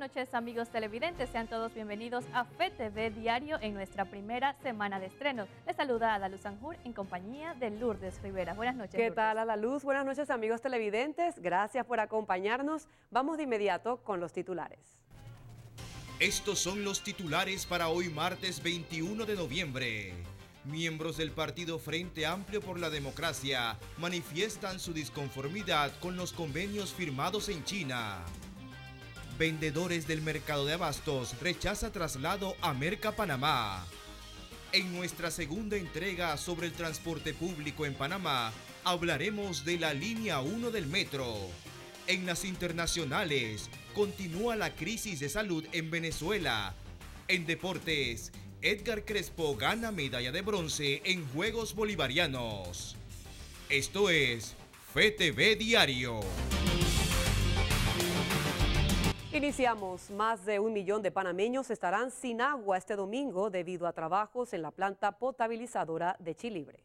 noches, amigos televidentes. Sean todos bienvenidos a FETV Diario en nuestra primera semana de estrenos. Les saluda Adaluz Sanjur en compañía de Lourdes Rivera. Buenas noches, ¿Qué Lourdes? tal, Adaluz? Buenas noches, amigos televidentes. Gracias por acompañarnos. Vamos de inmediato con los titulares. Estos son los titulares para hoy martes 21 de noviembre. Miembros del partido Frente Amplio por la Democracia manifiestan su disconformidad con los convenios firmados en China. Vendedores del mercado de abastos rechaza traslado a Merca Panamá. En nuestra segunda entrega sobre el transporte público en Panamá, hablaremos de la línea 1 del metro. En las internacionales, continúa la crisis de salud en Venezuela. En deportes, Edgar Crespo gana medalla de bronce en Juegos Bolivarianos. Esto es FETV Diario. Iniciamos. Más de 1 millón de panameños estarán sin agua este domingo debido a trabajos en la planta potabilizadora de Chilibre.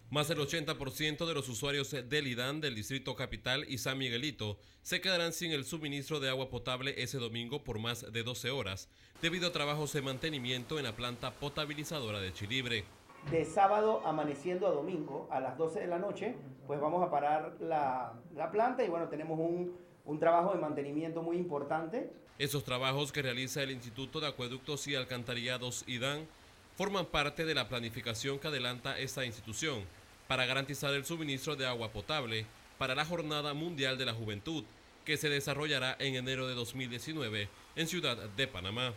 Más del 80% de los usuarios del IDAN del Distrito Capital y San Miguelito se quedarán sin el suministro de agua potable ese domingo por más de 12 horas, debido a trabajos de mantenimiento en la planta potabilizadora de Chilibre. De sábado amaneciendo a domingo a las 12 de la noche, pues vamos a parar la planta y bueno, tenemos un trabajo de mantenimiento muy importante. Esos trabajos que realiza el Instituto de Acueductos y Alcantarillados IDAN forman parte de la planificación que adelanta esta institución para garantizar el suministro de agua potable para la Jornada Mundial de la Juventud, que se desarrollará en enero de 2019 en Ciudad de Panamá.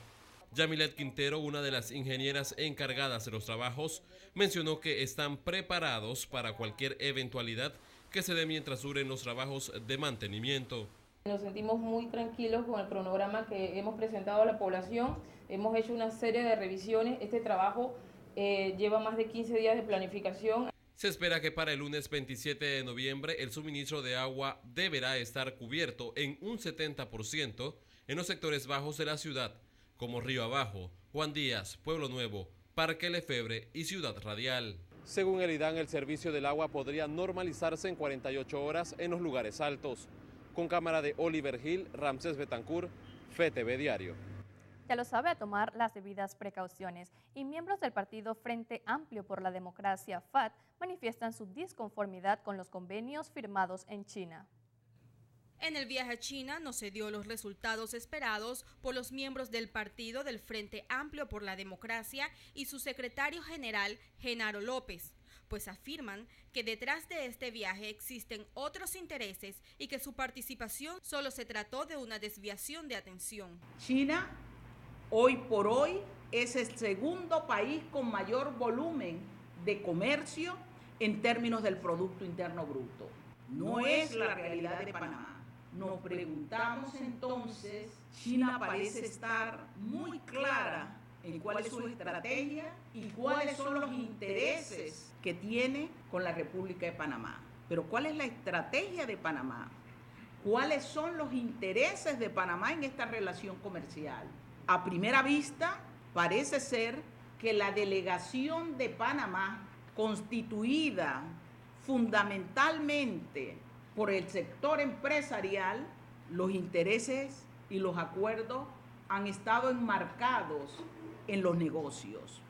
Yamilet Quintero, una de las ingenieras encargadas de los trabajos, mencionó que están preparados para cualquier eventualidad que se dé mientras duren los trabajos de mantenimiento. Nos sentimos muy tranquilos con el cronograma que hemos presentado a la población. Hemos hecho una serie de revisiones. Este trabajo lleva más de 15 días de planificación. Se espera que para el lunes 27 de noviembre el suministro de agua deberá estar cubierto en un 70% en los sectores bajos de la ciudad, como Río Abajo, Juan Díaz, Pueblo Nuevo, Parque Lefebvre y Ciudad Radial. Según el IDAN, el servicio del agua podría normalizarse en 48 horas en los lugares altos. Con cámara de Oliver Hill, Ramsés Betancourt, FETV Diario. Ya lo sabe, a tomar las debidas precauciones. Y miembros del partido Frente Amplio por la Democracia, FAD, manifiestan su disconformidad con los convenios firmados en China. En el viaje a China no se dio los resultados esperados por los miembros del partido del Frente Amplio por la Democracia y su secretario general, Genaro López, pues afirman que detrás de este viaje existen otros intereses y que su participación solo se trató de una desviación de atención. China, hoy por hoy, es el segundo país con mayor volumen de comercio en términos del Producto Interno Bruto. No es la realidad de Panamá. Nos preguntamos entonces, China parece estar muy clara en cuál es su estrategia y cuáles son los intereses que tiene con la República de Panamá. Pero ¿cuál es la estrategia de Panamá? ¿Cuáles son los intereses de Panamá en esta relación comercial? A primera vista, parece ser que la delegación de Panamá, constituida fundamentalmente por el sector empresarial, los intereses y los acuerdos han estado enmarcados en los negocios,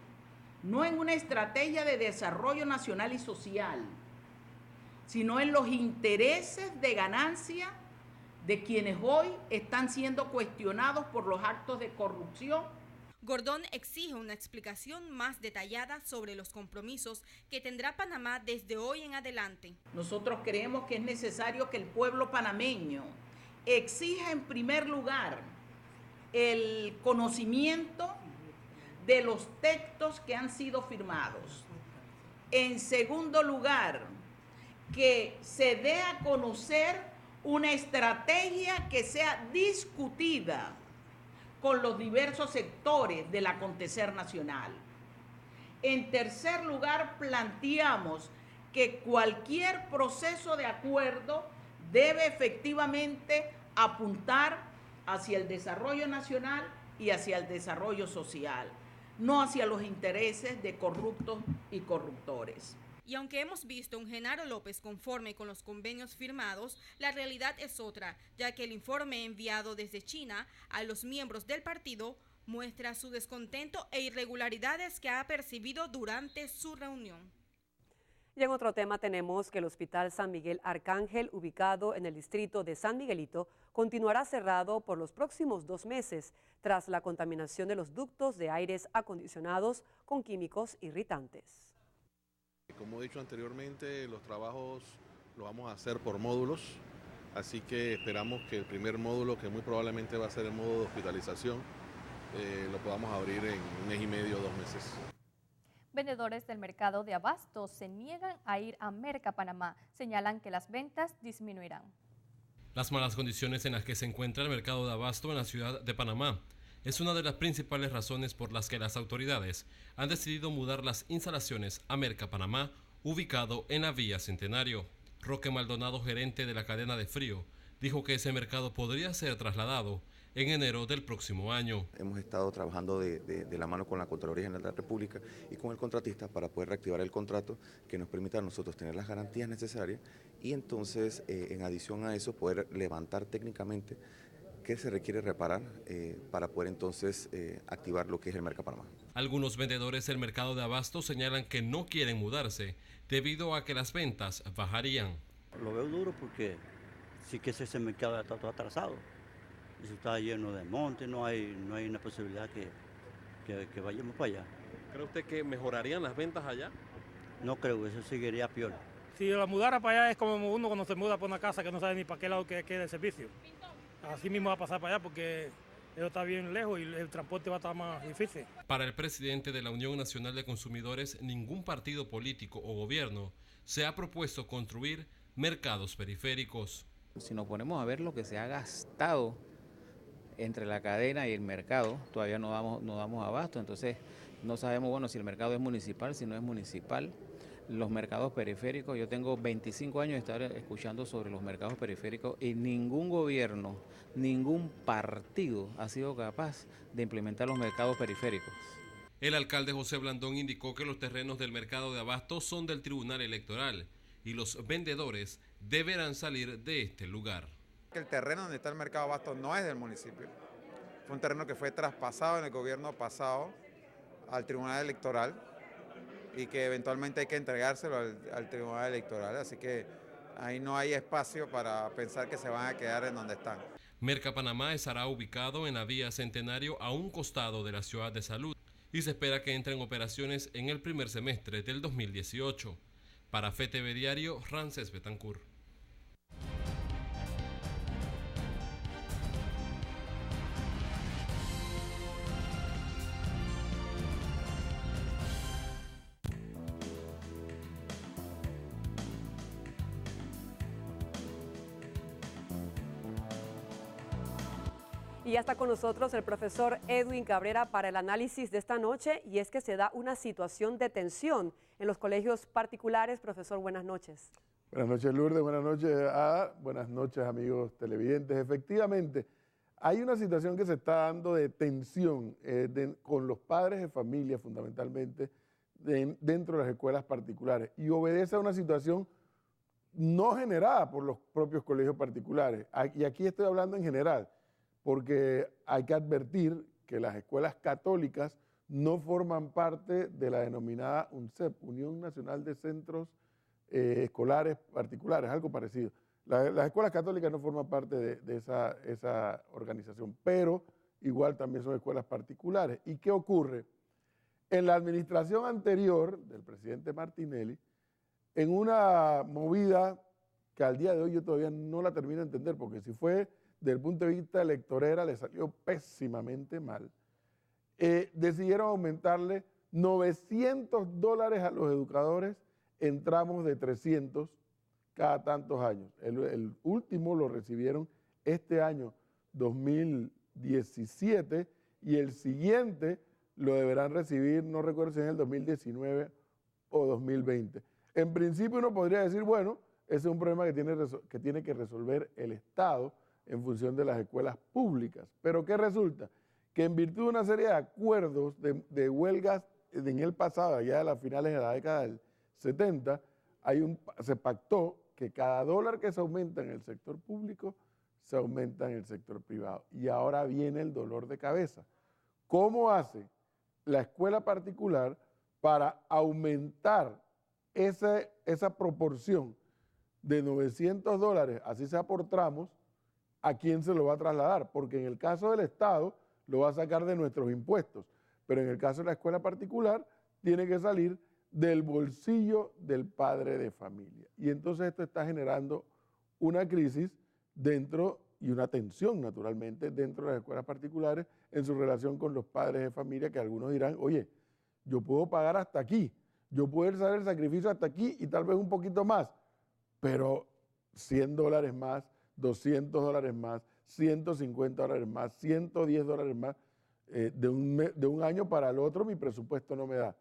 no en una estrategia de desarrollo nacional y social, sino en los intereses de ganancia de quienes hoy están siendo cuestionados por los actos de corrupción. Gordón exige una explicación más detallada sobre los compromisos que tendrá Panamá desde hoy en adelante. Nosotros creemos que es necesario que el pueblo panameño exija en primer lugar el conocimiento de los textos que han sido firmados. En segundo lugar, que se dé a conocer una estrategia que sea discutida con los diversos sectores del acontecer nacional. En tercer lugar, planteamos que cualquier proceso de acuerdo debe efectivamente apuntar hacia el desarrollo nacional y hacia el desarrollo social, no hacia los intereses de corruptos y corruptores. Y aunque hemos visto un Genaro López conforme con los convenios firmados, la realidad es otra, ya que el informe enviado desde China a los miembros del partido muestra su descontento e irregularidades que ha percibido durante su reunión. Y en otro tema tenemos que el Hospital San Miguel Arcángel, ubicado en el distrito de San Miguelito, continuará cerrado por los próximos 2 meses tras la contaminación de los ductos de aires acondicionados con químicos irritantes. Como he dicho anteriormente, los trabajos los vamos a hacer por módulos, así que esperamos que el primer módulo, que muy probablemente va a ser el módulo de hospitalización, lo podamos abrir en 1 mes y medio, 2 meses. Vendedores del mercado de abastos se niegan a ir a Merca Panamá. Señalan que las ventas disminuirán. Las malas condiciones en las que se encuentra el mercado de abasto en la ciudad de Panamá es una de las principales razones por las que las autoridades han decidido mudar las instalaciones a Merca Panamá, ubicado en la Vía Centenario. Roque Maldonado, gerente de la cadena de frío, dijo que ese mercado podría ser trasladado en enero del próximo año. Hemos estado trabajando de la mano con la Contraloría General de la República y con el contratista para poder reactivar el contrato que nos permita a nosotros tener las garantías necesarias y entonces, en adición a eso, poder levantar técnicamente qué se requiere reparar para poder entonces activar lo que es el Merca Panamá. Algunos vendedores del mercado de abasto señalan que no quieren mudarse debido a que las ventas bajarían. Lo veo duro porque sí que ese mercado está todo atrasado. Eso está lleno de monte, no hay una posibilidad que vayamos para allá. ¿Cree usted que mejorarían las ventas allá? No creo, eso seguiría peor. Si la mudara para allá es como uno cuando se muda por una casa que no sabe ni para qué lado queda el servicio. Así mismo va a pasar para allá porque eso está bien lejos y el transporte va a estar más difícil. Para el presidente de la Unión Nacional de Consumidores, ningún partido político o gobierno se ha propuesto construir mercados periféricos. Si nos ponemos a ver lo que se ha gastado entre la cadena y el mercado, todavía no damos abasto, entonces no sabemos, bueno, si el mercado es municipal, si no es municipal. Los mercados periféricos, yo tengo 25 años de estar escuchando sobre los mercados periféricos y ningún gobierno, ningún partido ha sido capaz de implementar los mercados periféricos. El alcalde José Blandón indicó que los terrenos del mercado de abasto son del Tribunal Electoral y los vendedores deberán salir de este lugar. El terreno donde está el mercado de abasto no es del municipio, fue un terreno que fue traspasado en el gobierno pasado al Tribunal Electoral y que eventualmente hay que entregárselo al Tribunal Electoral, así que ahí no hay espacio para pensar que se van a quedar en donde están. Merca Panamá estará ubicado en la Vía Centenario a un costado de la Ciudad de Salud y se espera que entre en operaciones en el primer semestre del 2018. Para FTV Diario, Ramses Betancourt. Y ya está con nosotros el profesor Edwin Cabrera para el análisis de esta noche, y es que se da una situación de tensión en los colegios particulares. Profesor, buenas noches. Buenas noches, Lourdes. Buenas noches, buenas noches, amigos televidentes. Efectivamente, hay una situación que se está dando de tensión con los padres de familia, fundamentalmente, dentro de las escuelas particulares, y obedece a una situación no generada por los propios colegios particulares. Y aquí estoy hablando en general, porque hay que advertir que las escuelas católicas no forman parte de la denominada UNCEP, Unión Nacional de Centros Escolares Particulares, algo parecido. Las escuelas católicas no forman parte de esa organización, pero igual también son escuelas particulares. ¿Y qué ocurre? En la administración anterior del presidente Martinelli, en una movida que al día de hoy yo todavía no la termino de entender, porque si fue desde el punto de vista electorera le salió pésimamente mal, decidieron aumentarle $900 a los educadores en tramos de 300 cada tantos años. El último lo recibieron este año 2017 y el siguiente lo deberán recibir, no recuerdo si en el 2019 o 2020. En principio uno podría decir, bueno, ese es un problema que tiene que resolver el Estado en función de las escuelas públicas. Pero ¿qué resulta? Que en virtud de una serie de acuerdos de huelgas en el pasado, ya de las finales de la década del 70, se pactó que cada dólar que se aumenta en el sector público se aumenta en el sector privado. Y ahora viene el dolor de cabeza. ¿Cómo hace la escuela particular para aumentar esa proporción de $900, así sea por tramos, a quién se lo va a trasladar? Porque en el caso del Estado lo va a sacar de nuestros impuestos, pero en el caso de la escuela particular tiene que salir del bolsillo del padre de familia. Y entonces esto está generando una crisis dentro y una tensión, naturalmente, dentro de las escuelas particulares en su relación con los padres de familia, que algunos dirán, oye, yo puedo pagar hasta aquí, yo puedo hacer el sacrificio hasta aquí y tal vez un poquito más, pero $100 más, $200 más, $150 más, $110 más, de un año para el otro mi presupuesto no me da.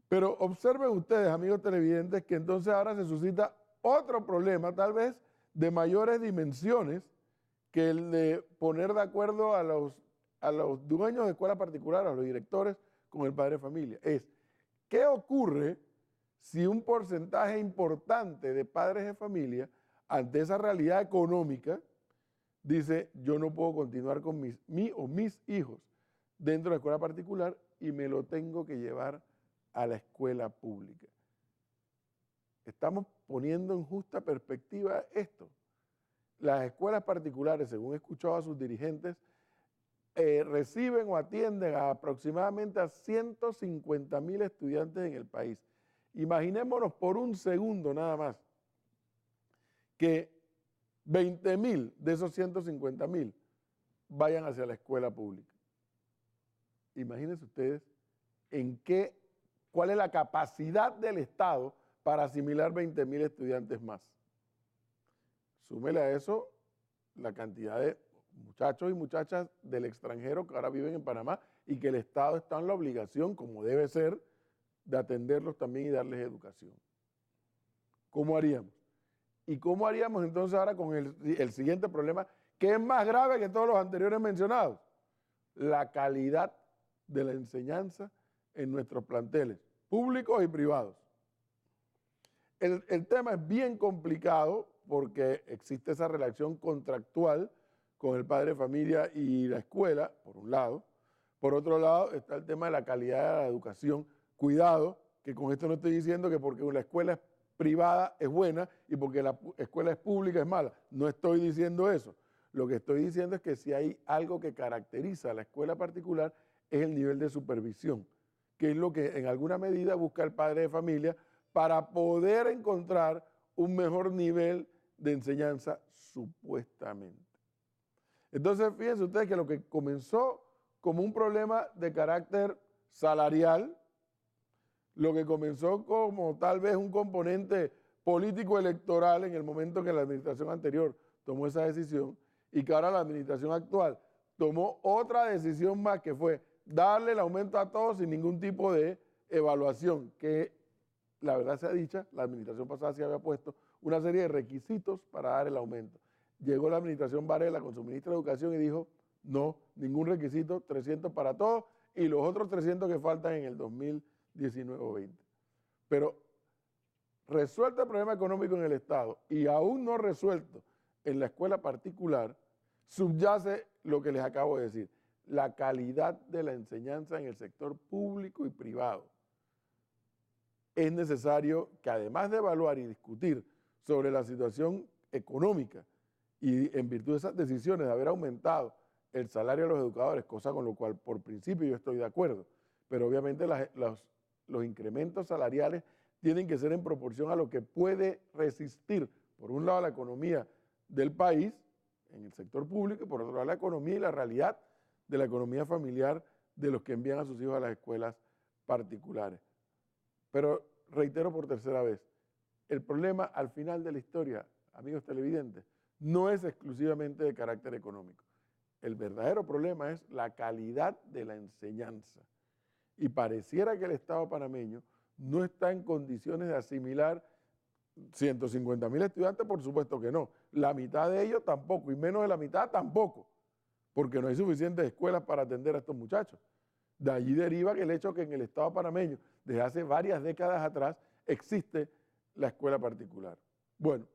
Pero observen ustedes, amigos televidentes, que entonces ahora se suscita otro problema, tal vez de mayores dimensiones, que el de poner de acuerdo a los dueños de escuela particular, a los directores, con el padre de familia. ¿Qué ocurre si un porcentaje importante de padres de familia, ante esa realidad económica, dice, yo no puedo continuar con mis hijos dentro de la escuela particular y me lo tengo que llevar a la escuela pública? Estamos poniendo en justa perspectiva esto. Las escuelas particulares, según he escuchado a sus dirigentes, reciben o atienden a aproximadamente a 150,000 estudiantes en el país. Imaginémonos por un segundo nada más que 20,000 de esos 150,000 vayan hacia la escuela pública. Imagínense ustedes cuál es la capacidad del Estado para asimilar 20,000 estudiantes más. Súmele a eso la cantidad de muchachos y muchachas del extranjero que ahora viven en Panamá y que el Estado está en la obligación, como debe ser, de atenderlos también y darles educación. ¿Cómo haríamos? ¿Y cómo haríamos entonces ahora con el siguiente problema, que es más grave que todos los anteriores mencionados? La calidad de la enseñanza en nuestros planteles, públicos y privados. El tema es bien complicado porque existe esa relación contractual con el padre de familia y la escuela, por un lado. Por otro lado, está el tema de la calidad de la educación. Cuidado, que con esto no estoy diciendo que porque la escuela es privada es buena y porque la escuela es pública es mala. No estoy diciendo eso. Lo que estoy diciendo es que si hay algo que caracteriza a la escuela particular es el nivel de supervisión, que es lo que en alguna medida busca el padre de familia para poder encontrar un mejor nivel de enseñanza supuestamente. Entonces, fíjense ustedes que lo que comenzó como un problema de carácter salarial, lo que comenzó como tal vez un componente político electoral en el momento que la administración anterior tomó esa decisión y que ahora la administración actual tomó otra decisión más, que fue darle el aumento a todos sin ningún tipo de evaluación, que la verdad sea dicha, la administración pasada sí había puesto una serie de requisitos para dar el aumento. Llegó la administración Varela con su ministra de Educación y dijo, no, ningún requisito, 300 para todos y los otros 300 que faltan en el 2019 o 20. Pero resuelto el problema económico en el Estado y aún no resuelto en la escuela particular, subyace lo que les acabo de decir, la calidad de la enseñanza en el sector público y privado. Es necesario que además de evaluar y discutir sobre la situación económica y en virtud de esas decisiones de haber aumentado el salario de los educadores, cosa con lo cual por principio yo estoy de acuerdo, pero obviamente los incrementos salariales tienen que ser en proporción a lo que puede resistir, por un lado, la economía del país en el sector público y por otro lado la economía y la realidad de la economía familiar de los que envían a sus hijos a las escuelas particulares. Pero reitero por tercera vez, el problema al final de la historia, amigos televidentes, no es exclusivamente de carácter económico. El verdadero problema es la calidad de la enseñanza. Y pareciera que el Estado panameño no está en condiciones de asimilar 150,000 estudiantes, por supuesto que no. La mitad de ellos tampoco, y menos de la mitad tampoco, porque no hay suficientes escuelas para atender a estos muchachos. De allí deriva que el hecho que en el Estado panameño, desde hace varias décadas atrás, existe la escuela particular. Bueno,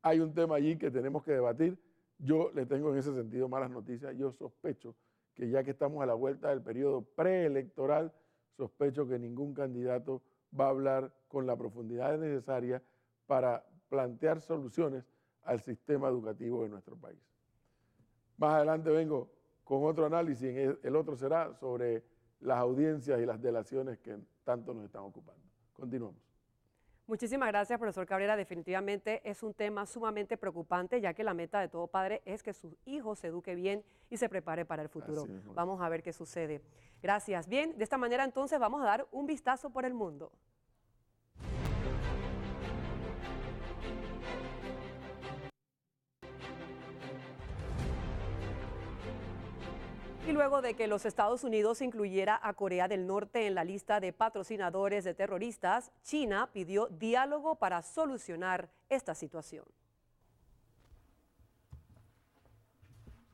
hay un tema allí que tenemos que debatir. Yo le tengo en ese sentido malas noticias. Yo sospecho que ya que estamos a la vuelta del periodo preelectoral, sospecho que ningún candidato va a hablar con la profundidad necesaria para plantear soluciones al sistema educativo de nuestro país. Más adelante vengo con otro análisis, el otro será sobre las audiencias y las delaciones que tanto nos están ocupando. Continuamos. Muchísimas gracias, profesor Cabrera. Definitivamente es un tema sumamente preocupante, ya que la meta de todo padre es que su hijo se eduque bien y se prepare para el futuro. Vamos a ver qué sucede. Gracias. Bien, de esta manera entonces vamos a dar un vistazo por el mundo. Y luego de que los Estados Unidos incluyera a Corea del Norte en la lista de patrocinadores de terroristas, China pidió diálogo para solucionar esta situación.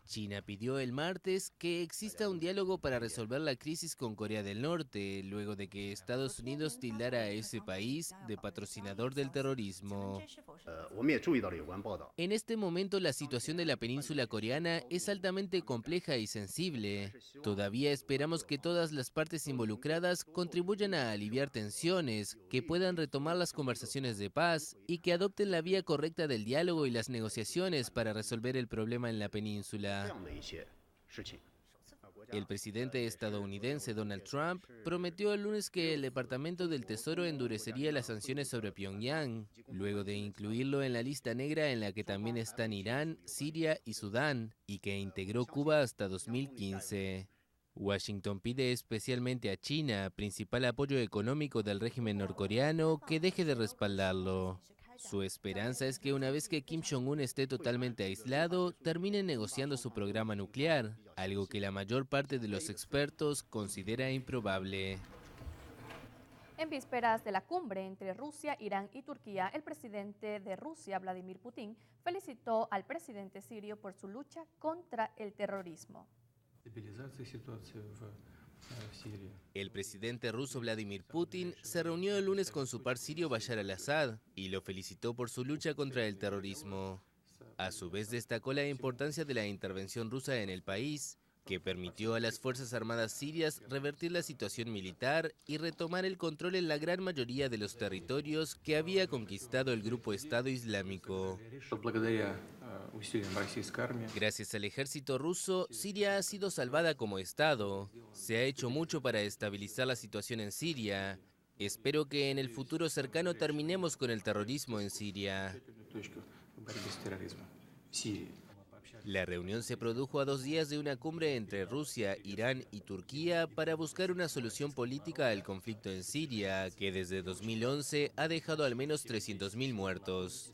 China pidió el martes que exista un diálogo para resolver la crisis con Corea del Norte, luego de que Estados Unidos tildara a ese país de patrocinador del terrorismo. En este momento la situación de la península coreana es altamente compleja y sensible. Todavía esperamos que todas las partes involucradas contribuyan a aliviar tensiones, que puedan retomar las conversaciones de paz y que adopten la vía correcta del diálogo y las negociaciones para resolver el problema en la península. El presidente estadounidense Donald Trump prometió el lunes que el Departamento del Tesoro endurecería las sanciones sobre Pyongyang, luego de incluirlo en la lista negra en la que también están Irán, Siria y Sudán, y que integró Cuba hasta 2015. Washington pide especialmente a China, principal apoyo económico del régimen norcoreano, que deje de respaldarlo. Su esperanza es que una vez que Kim Jong-un esté totalmente aislado, termine negociando su programa nuclear, algo que la mayor parte de los expertos considera improbable. En vísperas de la cumbre entre Rusia, Irán y Turquía, el presidente de Rusia, Vladimir Putin, felicitó al presidente sirio por su lucha contra el terrorismo. El presidente ruso Vladimir Putin se reunió el lunes con su par sirio Bashar al-Assad y lo felicitó por su lucha contra el terrorismo. A su vez destacó la importancia de la intervención rusa en el país, que permitió a las Fuerzas Armadas sirias revertir la situación militar y retomar el control en la gran mayoría de los territorios que había conquistado el grupo Estado Islámico. Gracias al ejército ruso, Siria ha sido salvada como Estado. Se ha hecho mucho para estabilizar la situación en Siria. Espero que en el futuro cercano terminemos con el terrorismo en Siria. La reunión se produjo a 2 días de una cumbre entre Rusia, Irán y Turquía para buscar una solución política al conflicto en Siria, que desde 2011 ha dejado al menos 300.000 muertos.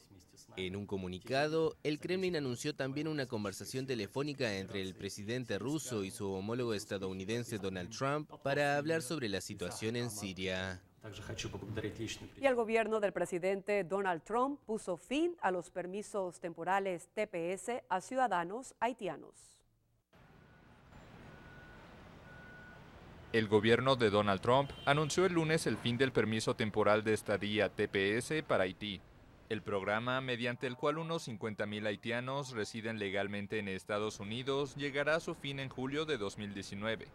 En un comunicado, el Kremlin anunció también una conversación telefónica entre el presidente ruso y su homólogo estadounidense Donald Trump para hablar sobre la situación en Siria. Y el gobierno del presidente Donald Trump puso fin a los permisos temporales TPS a ciudadanos haitianos. El gobierno de Donald Trump anunció el lunes el fin del permiso temporal de estadía TPS para Haití. El programa, mediante el cual unos 50.000 haitianos residen legalmente en Estados Unidos, llegará a su fin en julio de 2019.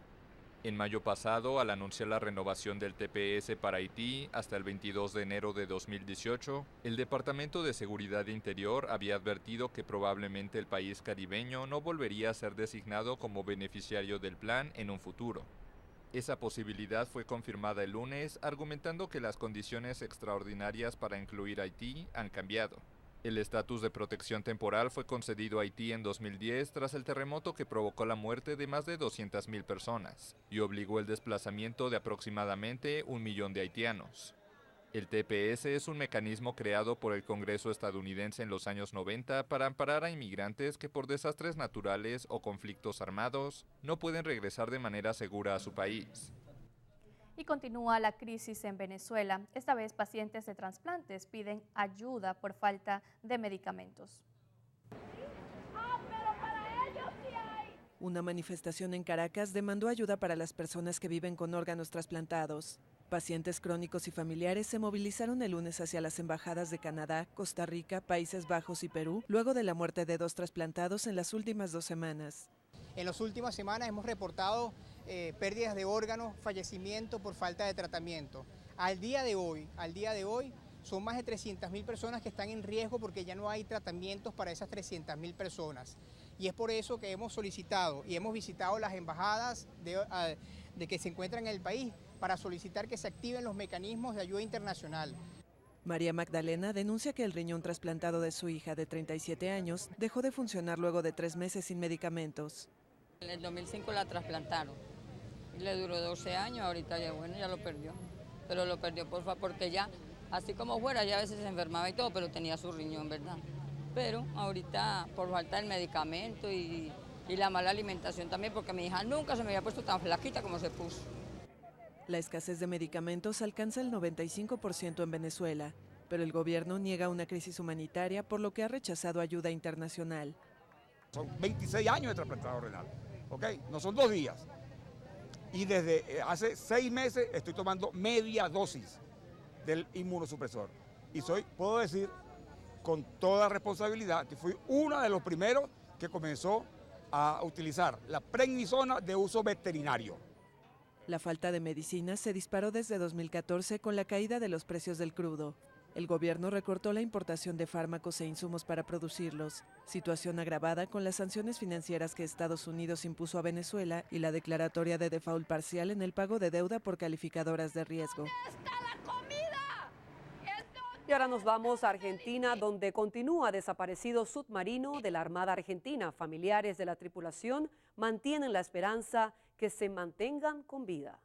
En mayo pasado, al anunciar la renovación del TPS para Haití hasta el 22 de enero de 2018, el Departamento de Seguridad Interior había advertido que probablemente el país caribeño no volvería a ser designado como beneficiario del plan en un futuro. Esa posibilidad fue confirmada el lunes, argumentando que las condiciones extraordinarias para incluir Haití han cambiado. El estatus de protección temporal fue concedido a Haití en 2010 tras el terremoto que provocó la muerte de más de 200.000 personas y obligó el desplazamiento de aproximadamente 1 millón de haitianos. El TPS es un mecanismo creado por el Congreso estadounidense en los años 90 para amparar a inmigrantes que por desastres naturales o conflictos armados no pueden regresar de manera segura a su país. Y continúa la crisis en Venezuela. Esta vez pacientes de trasplantes piden ayuda por falta de medicamentos. Una manifestación en Caracas demandó ayuda para las personas que viven con órganos trasplantados. Pacientes crónicos y familiares se movilizaron el lunes hacia las embajadas de Canadá, Costa Rica, Países Bajos y Perú, luego de la muerte de 2 trasplantados en las últimas 2 semanas. En las últimas semanas hemos reportado pérdidas de órganos, fallecimiento por falta de tratamiento. Al día de hoy, son más de 300.000 personas que están en riesgo porque ya no hay tratamientos para esas 300.000 personas. Y es por eso que hemos solicitado y hemos visitado las embajadas de que se encuentran en el país para solicitar que se activen los mecanismos de ayuda internacional. María Magdalena denuncia que el riñón trasplantado de su hija de 37 años dejó de funcionar luego de 3 meses sin medicamentos. En el 2005 la trasplantaron y le duró 12 años, ahorita ya lo perdió. Pero lo perdió porque ya, así como fuera, ya a veces se enfermaba y todo, pero tenía su riñón, ¿verdad? Pero ahorita por falta del medicamento y la mala alimentación también, porque mi hija nunca se me había puesto tan flaquita como se puso. La escasez de medicamentos alcanza el 95% en Venezuela, pero el gobierno niega una crisis humanitaria, por lo que ha rechazado ayuda internacional. Son 26 años de trasplantado renal, ¿ok? No son 2 días. Y desde hace 6 meses estoy tomando media dosis del inmunosupresor. Y puedo decir con toda responsabilidad que fui uno de los primeros que comenzó a utilizar la prednisona de uso veterinario. La falta de medicinas se disparó desde 2014 con la caída de los precios del crudo. El gobierno recortó la importación de fármacos e insumos para producirlos, situación agravada con las sanciones financieras que Estados Unidos impuso a Venezuela y la declaratoria de default parcial en el pago de deuda por calificadoras de riesgo. Y ahora nos vamos a Argentina, donde continúa desaparecido submarino de la Armada Argentina. Familiares de la tripulación mantienen la esperanza que se mantengan con vida.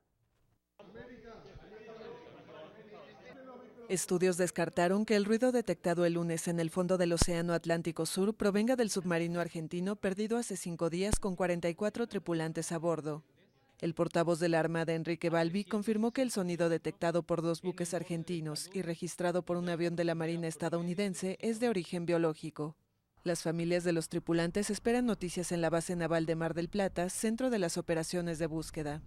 Estudios descartaron que el ruido detectado el lunes en el fondo del Océano Atlántico Sur provenga del submarino argentino perdido hace 5 días con 44 tripulantes a bordo. El portavoz de la Armada, Enrique Balbi, confirmó que el sonido detectado por 2 buques argentinos y registrado por un avión de la Marina estadounidense es de origen biológico. Las familias de los tripulantes esperan noticias en la base naval de Mar del Plata, centro de las operaciones de búsqueda.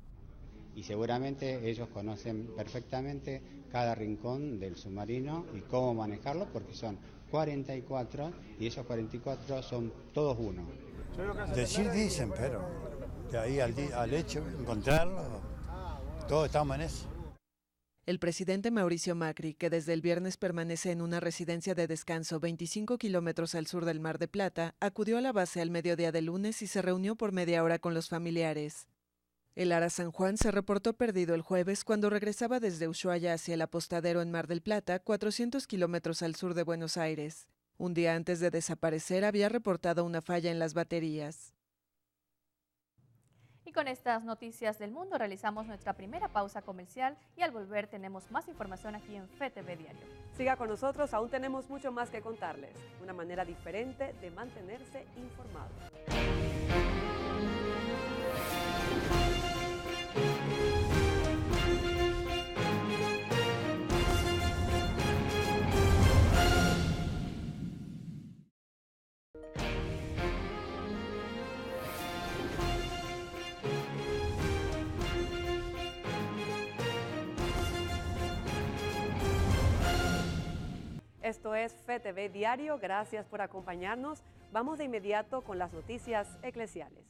Y seguramente ellos conocen perfectamente cada rincón del submarino y cómo manejarlo, porque son 44 y esos 44 son todos uno. Decir dicen, pero de ahí al hecho, encontrarlo, todos estamos en eso. El presidente Mauricio Macri, que desde el viernes permanece en una residencia de descanso 25 kilómetros al sur del Mar de Plata, acudió a la base al mediodía del lunes y se reunió por media hora con los familiares. El Ara San Juan se reportó perdido el jueves cuando regresaba desde Ushuaia hacia el apostadero en Mar del Plata, 400 kilómetros al sur de Buenos Aires. Un día antes de desaparecer había reportado una falla en las baterías. Y con estas noticias del mundo realizamos nuestra primera pausa comercial y al volver tenemos más información aquí en FETV Diario. Siga con nosotros, aún tenemos mucho más que contarles. Una manera diferente de mantenerse informado. Esto es FETV Diario, gracias por acompañarnos. Vamos de inmediato con las noticias eclesiales.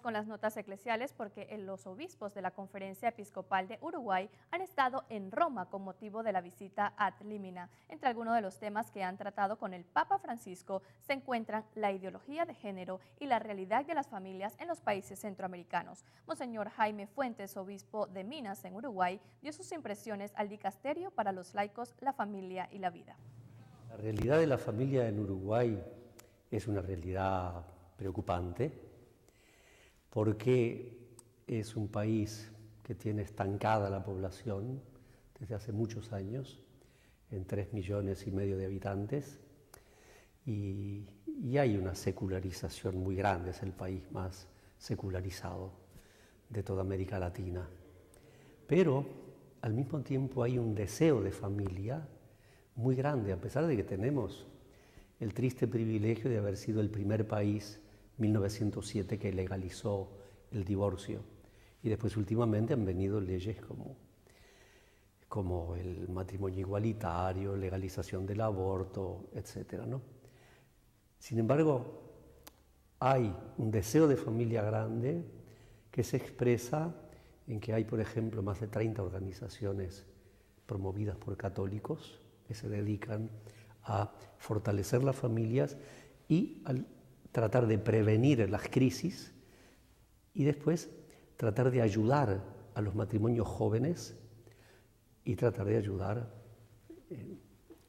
Con las notas eclesiales porque los obispos de la Conferencia Episcopal de Uruguay han estado en Roma con motivo de la visita ad limina. Entre algunos de los temas que han tratado con el Papa Francisco se encuentran la ideología de género y la realidad de las familias en los países centroamericanos. Monseñor Jaime Fuentes, obispo de Minas en Uruguay, dio sus impresiones al dicasterio para los laicos, la familia y la vida. La realidad de la familia en Uruguay es una realidad preocupante, porque es un país que tiene estancada la población desde hace muchos años, en 3,5 millones de habitantes, y hay una secularización muy grande, es el país más secularizado de toda América Latina. Pero al mismo tiempo hay un deseo de familia muy grande, a pesar de que tenemos el triste privilegio de haber sido el primer país, 1907, que legalizó el divorcio. Y después últimamente han venido leyes como el matrimonio igualitario, legalización del aborto, etc., ¿no? Sin embargo, hay un deseo de familia grande que se expresa en que hay, por ejemplo, más de 30 organizaciones promovidas por católicos que se dedican a fortalecer las familias y a tratar de prevenir las crisis y después tratar de ayudar a los matrimonios jóvenes y tratar de ayudar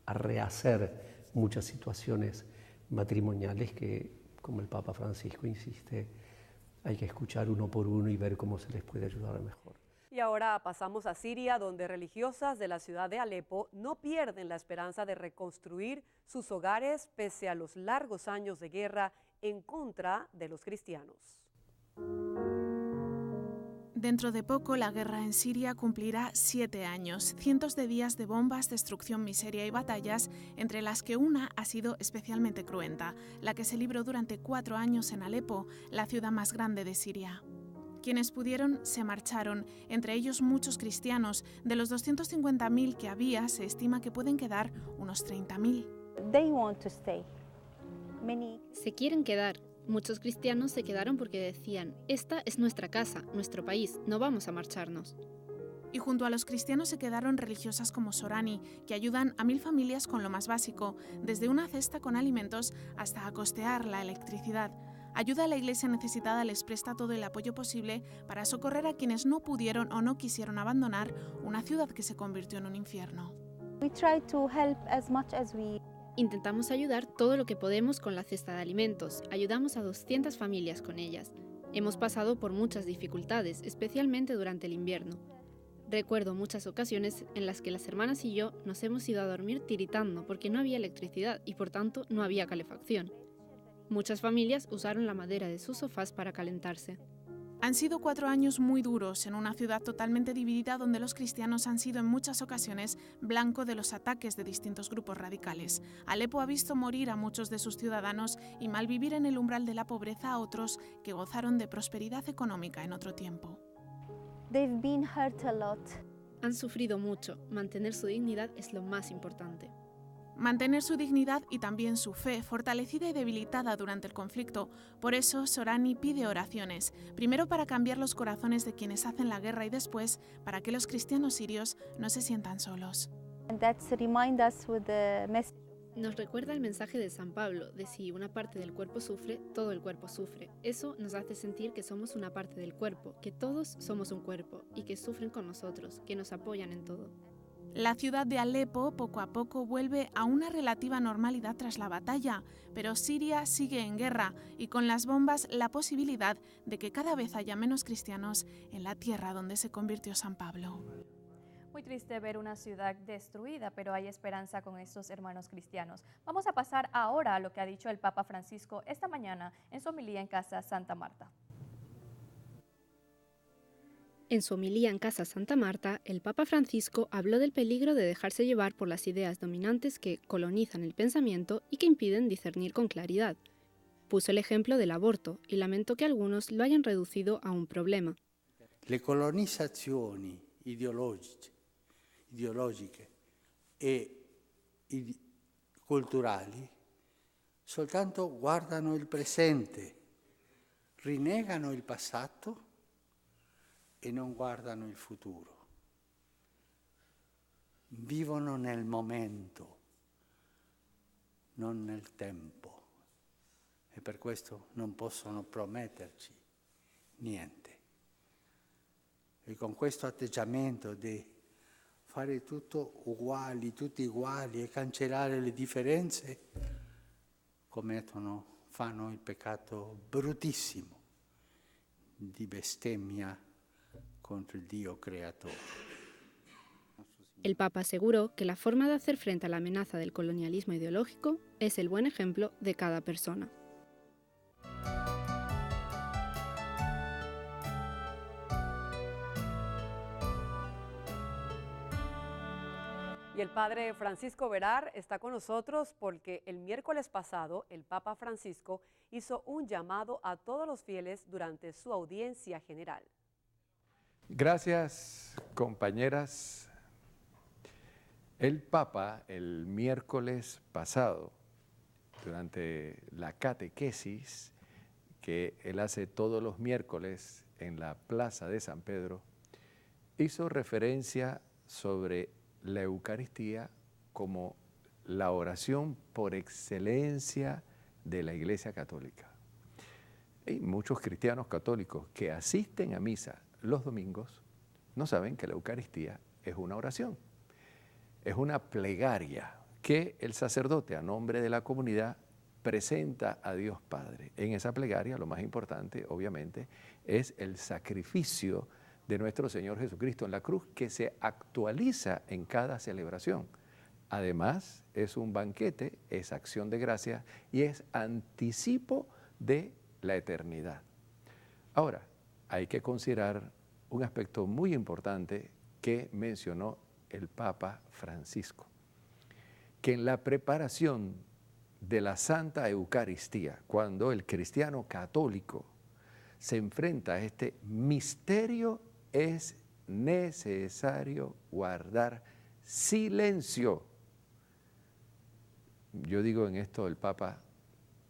a rehacer muchas situaciones matrimoniales que, como el Papa Francisco insiste, hay que escuchar uno por uno y ver cómo se les puede ayudar mejor. Y ahora pasamos a Siria, donde religiosas de la ciudad de Alepo no pierden la esperanza de reconstruir sus hogares pese a los largos años de guerra en contra de los cristianos. Dentro de poco, la guerra en Siria cumplirá 7 años, cientos de días de bombas, destrucción, miseria y batallas, entre las que una ha sido especialmente cruenta, la que se libró durante 4 años en Alepo, la ciudad más grande de Siria. Quienes pudieron se marcharon, entre ellos muchos cristianos. De los 250.000 que había, se estima que pueden quedar unos 30.000. Se quieren quedar. Muchos cristianos se quedaron porque decían, esta es nuestra casa, nuestro país, no vamos a marcharnos. Y junto a los cristianos se quedaron religiosas como Sorani, que ayudan a 1.000 familias con lo más básico, desde una cesta con alimentos hasta a costear la electricidad. Ayuda a la iglesia necesitada, les presta todo el apoyo posible para socorrer a quienes no pudieron o no quisieron abandonar una ciudad que se convirtió en un infierno. Intentamos ayudar todo lo que podemos con la cesta de alimentos. Ayudamos a 200 familias con ellas. Hemos pasado por muchas dificultades, especialmente durante el invierno. Recuerdo muchas ocasiones en las que las hermanas y yo nos hemos ido a dormir tiritando porque no había electricidad y por tanto no había calefacción. Muchas familias usaron la madera de sus sofás para calentarse. Han sido 4 años muy duros en una ciudad totalmente dividida donde los cristianos han sido en muchas ocasiones blanco de los ataques de distintos grupos radicales. Alepo ha visto morir a muchos de sus ciudadanos y malvivir en el umbral de la pobreza a otros que gozaron de prosperidad económica en otro tiempo. Han sufrido mucho. Mantener su dignidad es lo más importante. Mantener su dignidad y también su fe, fortalecida y debilitada durante el conflicto. Por eso, Sorani pide oraciones, primero para cambiar los corazones de quienes hacen la guerra y después para que los cristianos sirios no se sientan solos. Nos recuerda el mensaje de San Pablo, de si una parte del cuerpo sufre, todo el cuerpo sufre. Eso nos hace sentir que somos una parte del cuerpo, que todos somos un cuerpo y que sufren con nosotros, que nos apoyan en todo. La ciudad de Alepo poco a poco vuelve a una relativa normalidad tras la batalla, pero Siria sigue en guerra y con las bombas la posibilidad de que cada vez haya menos cristianos en la tierra donde se convirtió San Pablo. Muy triste ver una ciudad destruida, pero hay esperanza con estos hermanos cristianos. Vamos a pasar ahora a lo que ha dicho el Papa Francisco esta mañana en su homilía en Casa Santa Marta. En su homilía en Casa Santa Marta, el Papa Francisco habló del peligro de dejarse llevar por las ideas dominantes que colonizan el pensamiento y que impiden discernir con claridad. Puso el ejemplo del aborto y lamentó que algunos lo hayan reducido a un problema. Le colonizzazioni ideologiche e culturali soltanto guardano il presente, rinnegano il passato e non guardano il futuro. Vivono nel momento, non nel tempo, e per questo non possono prometterci niente. E con questo atteggiamento di fare tutto uguali, tutti uguali e cancellare le differenze, fanno il peccato bruttissimo di bestemmia contra el Dios creador. El Papa aseguró que la forma de hacer frente a la amenaza del colonialismo ideológico es el buen ejemplo de cada persona. Y el padre Francisco Verar está con nosotros porque el miércoles pasado el Papa Francisco hizo un llamado a todos los fieles durante su audiencia general. Gracias, compañeras. El Papa el miércoles pasado, durante la catequesis que él hace todos los miércoles en la Plaza de San Pedro, hizo referencia sobre la Eucaristía como la oración por excelencia de la Iglesia Católica. Hay muchos cristianos católicos que asisten a misa los domingos, no saben que la Eucaristía es una oración, es una plegaria que el sacerdote a nombre de la comunidad presenta a Dios Padre. En esa plegaria lo más importante, obviamente, es el sacrificio de nuestro Señor Jesucristo en la cruz, que se actualiza en cada celebración. Además, es un banquete, es acción de gracia y es anticipo de la eternidad. Ahora, hay que considerar un aspecto muy importante que mencionó el Papa Francisco, que en la preparación de la Santa Eucaristía, cuando el cristiano católico se enfrenta a este misterio, es necesario guardar silencio. Yo digo en esto, el Papa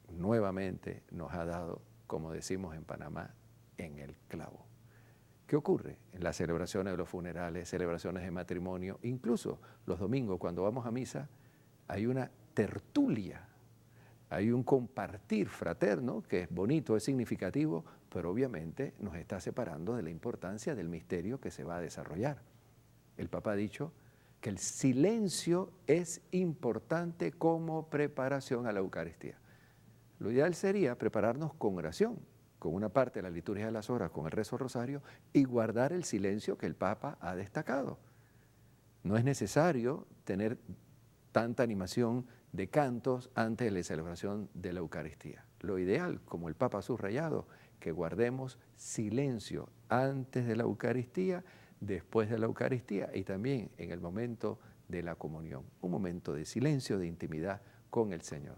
nuevamente nos ha dado, como decimos en Panamá, en el clavo. ¿Qué ocurre en las celebraciones de los funerales, celebraciones de matrimonio? Incluso los domingos cuando vamos a misa hay una tertulia, hay un compartir fraterno que es bonito, es significativo, pero obviamente nos está separando de la importancia del misterio que se va a desarrollar. El Papa ha dicho que el silencio es importante como preparación a la Eucaristía. Lo ideal sería prepararnos con oración, con una parte de la liturgia de las horas, con el rezo rosario, y guardar el silencio que el Papa ha destacado. No es necesario tener tanta animación de cantos antes de la celebración de la Eucaristía. Lo ideal, como el Papa ha subrayado, que guardemos silencio antes de la Eucaristía, después de la Eucaristía y también en el momento de la comunión. Un momento de silencio, de intimidad con el Señor.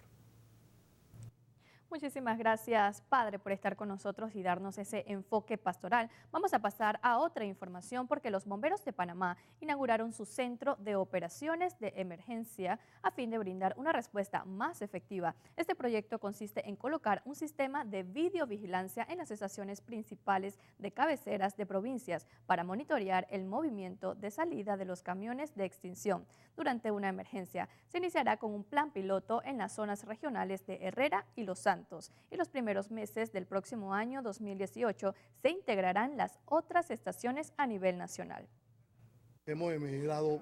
Muchísimas gracias, Padre, por estar con nosotros y darnos ese enfoque pastoral. Vamos a pasar a otra información porque los bomberos de Panamá inauguraron su centro de operaciones de emergencia a fin de brindar una respuesta más efectiva. Este proyecto consiste en colocar un sistema de videovigilancia en las estaciones principales de cabeceras de provincias para monitorear el movimiento de salida de los camiones de extinción. Durante una emergencia, se iniciará con un plan piloto en las zonas regionales de Herrera y Los Santos. Y los primeros meses del próximo año 2018 se integrarán las otras estaciones a nivel nacional. Hemos emigrado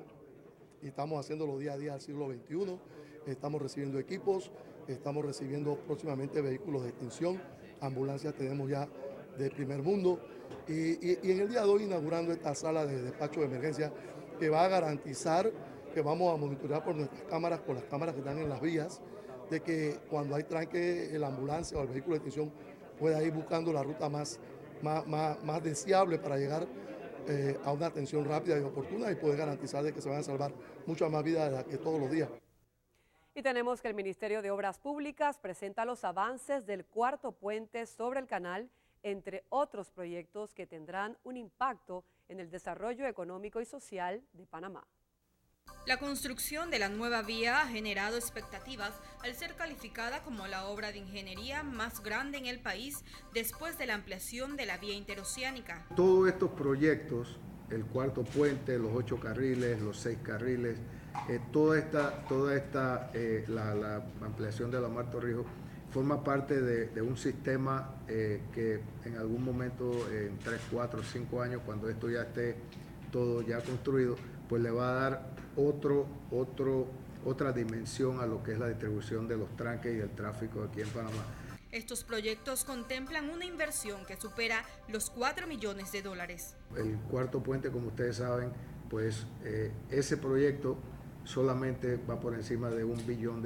y estamos haciéndolo día a día al siglo XXI. Estamos recibiendo equipos, estamos recibiendo próximamente vehículos de extinción, ambulancias tenemos ya de primer mundo. Y en el día de hoy inaugurando esta sala de despacho de emergencia que va a garantizar que vamos a monitorear por nuestras cámaras, por las cámaras que están en las vías, de que cuando hay tranque la ambulancia o el vehículo de extinción pueda ir buscando la ruta más deseable para llegar a una atención rápida y oportuna y poder garantizar de que se van a salvar muchas más vidas de las que todos los días. Y tenemos que el Ministerio de Obras Públicas presenta los avances del cuarto puente sobre el canal, entre otros proyectos que tendrán un impacto en el desarrollo económico y social de Panamá. La construcción de la nueva vía ha generado expectativas al ser calificada como la obra de ingeniería más grande en el país después de la ampliación de la vía interoceánica. Todos estos proyectos, el cuarto puente, los 8 carriles, los 6 carriles, la ampliación de la Omar Torrijos, forma parte de un sistema que en algún momento, en 3, 4, 5 años, cuando esto ya esté todo ya construido, pues le va a dar otra dimensión a lo que es la distribución de los tranques y el tráfico aquí en Panamá. Estos proyectos contemplan una inversión que supera los $4 millones. El cuarto puente, como ustedes saben, pues ese proyecto solamente va por encima de $1 billón.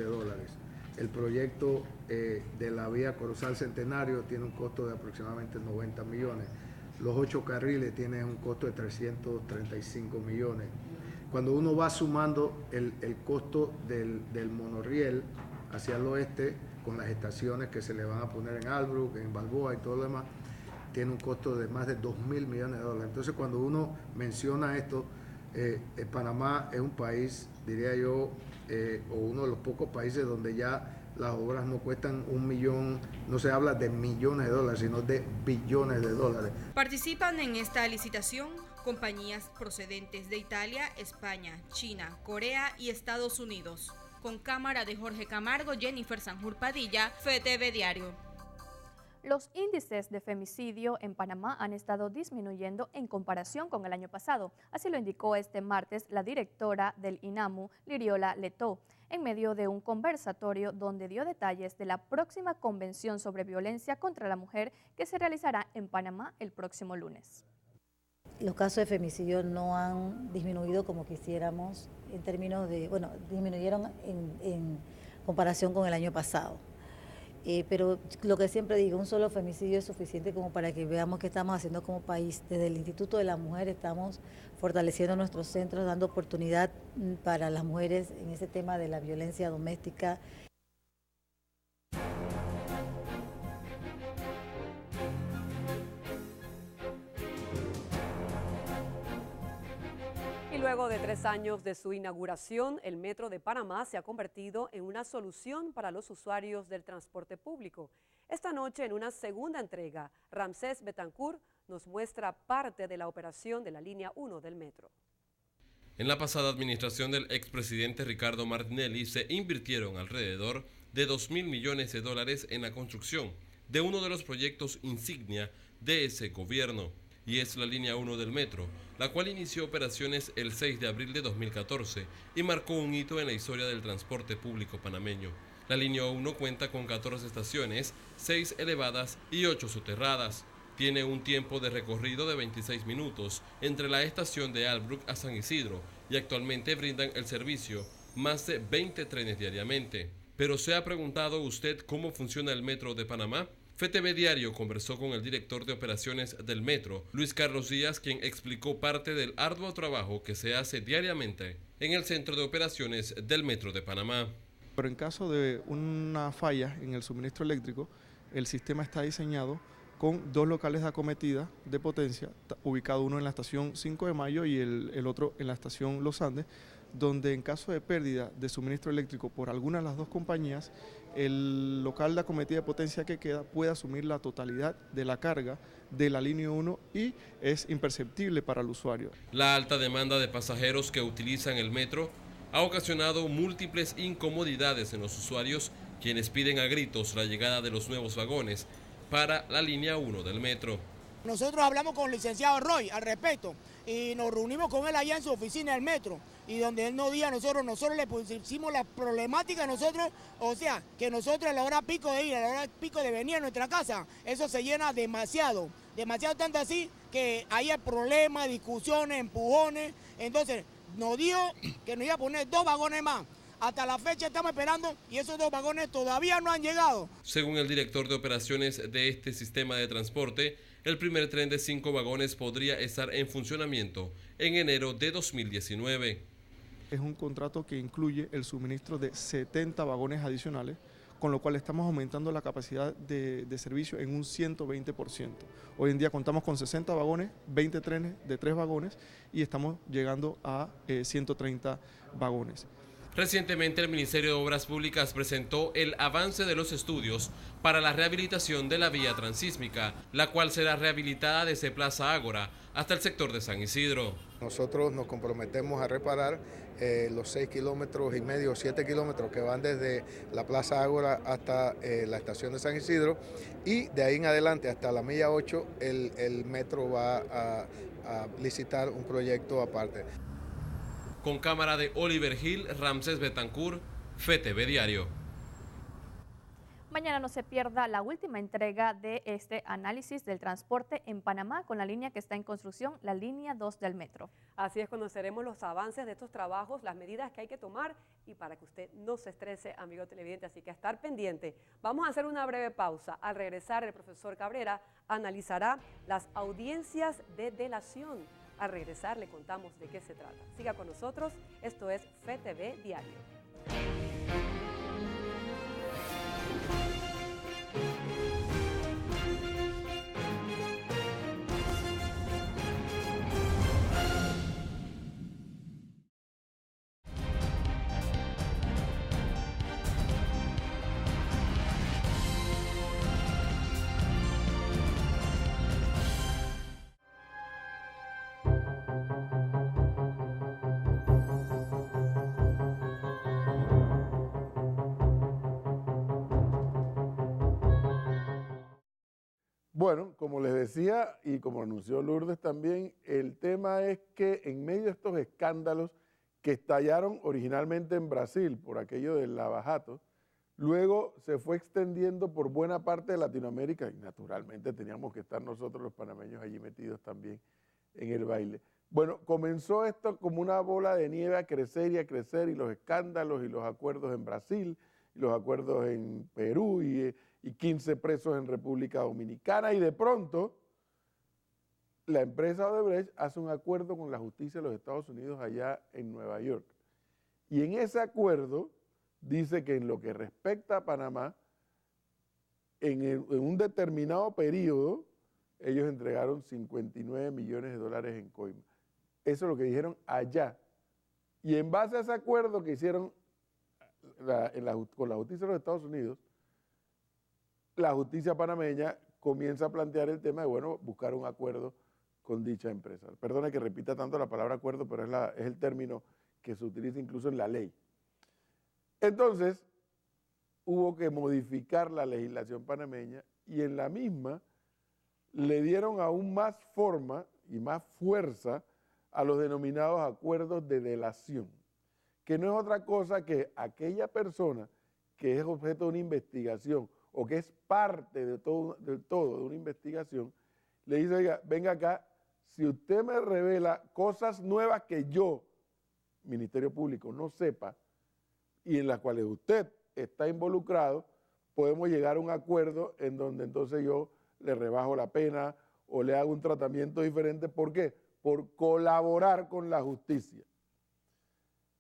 El proyecto de la vía Corozal Centenario tiene un costo de aproximadamente 90 millones. Los 8 carriles tienen un costo de 335 millones. cuando uno va sumando el costo del monorriel hacia el oeste, con las estaciones que se le van a poner en Albrook, en Balboa y todo lo demás, tiene un costo de más de 2.000 millones de dólares. Entonces, cuando uno menciona esto, Panamá es un país, diría yo, o uno de los pocos países donde ya las obras no cuestan 1 millón, no se habla de millones de dólares, sino de billones de dólares. Participan en esta licitación compañías procedentes de Italia, España, China, Corea y Estados Unidos. Con cámara de Jorge Camargo, Jennifer Sanjur Padilla, FETV Diario. Los índices de femicidio en Panamá han estado disminuyendo en comparación con el año pasado. Así lo indicó este martes la directora del INAMU, Liriola Leto, en medio de un conversatorio donde dio detalles de la próxima convención sobre violencia contra la mujer que se realizará en Panamá el próximo lunes. Los casos de femicidio no han disminuido como quisiéramos en términos de, bueno, disminuyeron en comparación con el año pasado. Pero lo que siempre digo, un solo femicidio es suficiente como para que veamos qué estamos haciendo como país. Desde el Instituto de la Mujer estamos fortaleciendo nuestros centros, dando oportunidad para las mujeres en ese tema de la violencia doméstica. Luego de 3 años de su inauguración, el Metro de Panamá se ha convertido en una solución para los usuarios del transporte público. Esta noche, en una segunda entrega, Ramsés Betancourt nos muestra parte de la operación de la línea 1 del metro. En la pasada administración del expresidente Ricardo Martinelli se invirtieron alrededor de 2.000 millones de dólares en la construcción de uno de los proyectos insignia de ese gobierno, y es la línea 1 del metro, la cual inició operaciones el 6 de abril de 2014 y marcó un hito en la historia del transporte público panameño. La línea 1 cuenta con 14 estaciones, 6 elevadas y 8 soterradas. Tiene un tiempo de recorrido de 26 minutos entre la estación de Albrook a San Isidro y actualmente brindan el servicio más de 20 trenes diariamente. ¿Pero se ha preguntado usted cómo funciona el metro de Panamá? FETV Diario conversó con el director de operaciones del metro, Luis Carlos Díaz, quien explicó parte del arduo trabajo que se hace diariamente en el centro de operaciones del metro de Panamá. Pero en caso de una falla en el suministro eléctrico, el sistema está diseñado con 2 locales de acometida de potencia, ubicado uno en la estación 5 de Mayo y el otro en la estación Los Andes, donde en caso de pérdida de suministro eléctrico por alguna de las 2 compañías, el local de acometida de potencia que queda puede asumir la totalidad de la carga de la línea 1 y es imperceptible para el usuario. La alta demanda de pasajeros que utilizan el metro ha ocasionado múltiples incomodidades en los usuarios, quienes piden a gritos la llegada de los nuevos vagones para la línea 1 del metro. Nosotros hablamos con el licenciado Roy al respecto y nos reunimos con él allá en su oficina del metro y donde él nos dijo a nosotros le pusimos la problemática a nosotros, o sea, que nosotros a la hora pico de ir, a la hora pico de venir a nuestra casa, eso se llena demasiado tanto así que hay problemas, discusiones, empujones. Entonces nos dijo que nos iba a poner 2 vagones más. Hasta la fecha estamos esperando y esos 2 vagones todavía no han llegado. Según el director de operaciones de este sistema de transporte, el primer tren de 5 vagones podría estar en funcionamiento en enero de 2019. Es un contrato que incluye el suministro de 70 vagones adicionales, con lo cual estamos aumentando la capacidad de servicio en un 120%. Hoy en día contamos con 60 vagones, 20 trenes de 3 vagones y estamos llegando a 130 vagones. Recientemente el Ministerio de Obras Públicas presentó el avance de los estudios para la rehabilitación de la vía transísmica, la cual será rehabilitada desde Plaza Ágora hasta el sector de San Isidro. Nosotros nos comprometemos a reparar los 6,5 kilómetros, 7 kilómetros que van desde la Plaza Ágora hasta la estación de San Isidro y de ahí en adelante hasta la milla 8 el metro va a licitar un proyecto aparte. Con cámara de Oliver Hill, Ramsés Betancourt, FETV Diario. Mañana no se pierda la última entrega de este análisis del transporte en Panamá con la línea que está en construcción, la línea 2 del metro. Así es, conoceremos los avances de estos trabajos, las medidas que hay que tomar y para que usted no se estrese, amigo televidente, así que a estar pendiente. Vamos a hacer una breve pausa. Al regresar, el profesor Cabrera analizará las audiencias de delación. Al regresar le contamos de qué se trata. Siga con nosotros, esto es FETV Diario. Bueno, como les decía y como anunció Lourdes también, el tema es que en medio de estos escándalos que estallaron originalmente en Brasil por aquello del Lava Jato, luego se fue extendiendo por buena parte de Latinoamérica y naturalmente teníamos que estar nosotros los panameños allí metidos también en el baile. Bueno, comenzó esto como una bola de nieve a crecer y los escándalos y los acuerdos en Brasil, y los acuerdos en Perú y 15 presos en República Dominicana, y de pronto la empresa Odebrecht hace un acuerdo con la justicia de los Estados Unidos allá en Nueva York. Y en ese acuerdo dice que en lo que respecta a Panamá, en un determinado periodo, ellos entregaron 59 millones de dólares en coima. Eso es lo que dijeron allá. Y en base a ese acuerdo que hicieron con la justicia de los Estados Unidos, la justicia panameña comienza a plantear el tema de, bueno, buscar un acuerdo con dicha empresa. Perdone que repita tanto la palabra acuerdo, pero es el término que se utiliza incluso en la ley. Entonces, hubo que modificar la legislación panameña y en la misma le dieron aún más forma y más fuerza a los denominados acuerdos de delación, que no es otra cosa que aquella persona que es objeto de una investigación o que es parte de todo de una investigación, le dice, oiga, venga acá, si usted me revela cosas nuevas que yo, Ministerio Público, no sepa y en las cuales usted está involucrado, podemos llegar a un acuerdo en donde entonces yo le rebajo la pena o le hago un tratamiento diferente. ¿Por qué? Por colaborar con la justicia.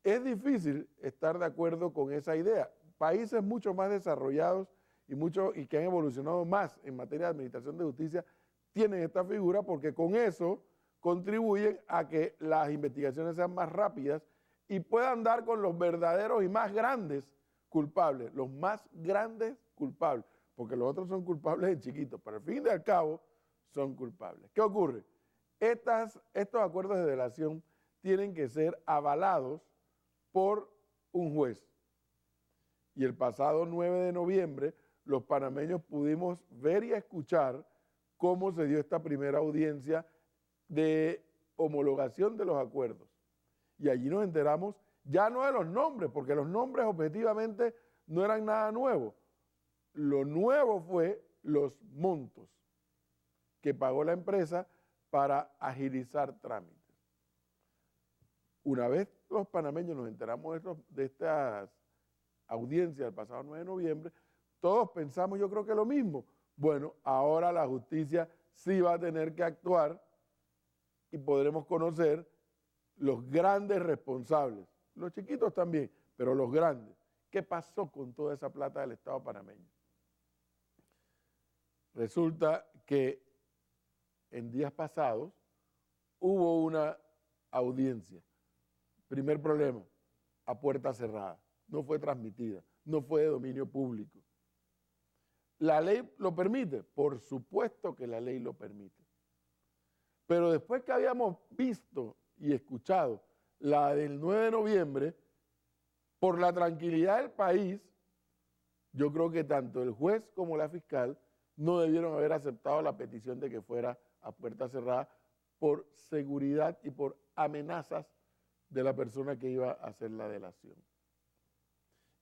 Es difícil estar de acuerdo con esa idea. Países mucho más desarrollados y que han evolucionado más en materia de administración de justicia tienen esta figura porque con eso contribuyen a que las investigaciones sean más rápidas y puedan dar con los verdaderos y más grandes culpables, los más grandes culpables, porque los otros son culpables de chiquitos, pero al fin y al cabo son culpables. ¿Qué ocurre? Estos acuerdos de delación tienen que ser avalados por un juez. Y el pasado 9 de noviembre, los panameños pudimos ver y escuchar cómo se dio esta primera audiencia de homologación de los acuerdos. Y allí nos enteramos ya no de los nombres, porque los nombres objetivamente no eran nada nuevo. Lo nuevo fue los montos que pagó la empresa para agilizar trámites. Una vez los panameños nos enteramos de estas audiencias del pasado 9 de noviembre, todos pensamos, yo creo que lo mismo. Bueno, ahora la justicia sí va a tener que actuar y podremos conocer los grandes responsables, los chiquitos también, pero los grandes. ¿Qué pasó con toda esa plata del Estado panameño? Resulta que en días pasados hubo una audiencia. Primer problema, a puerta cerrada, no fue transmitida, no fue de dominio público. ¿La ley lo permite? Por supuesto que la ley lo permite. Pero después que habíamos visto y escuchado la del 9 de noviembre, por la tranquilidad del país, yo creo que tanto el juez como la fiscal no debieron haber aceptado la petición de que fuera a puerta cerrada por seguridad y por amenazas de la persona que iba a hacer la delación.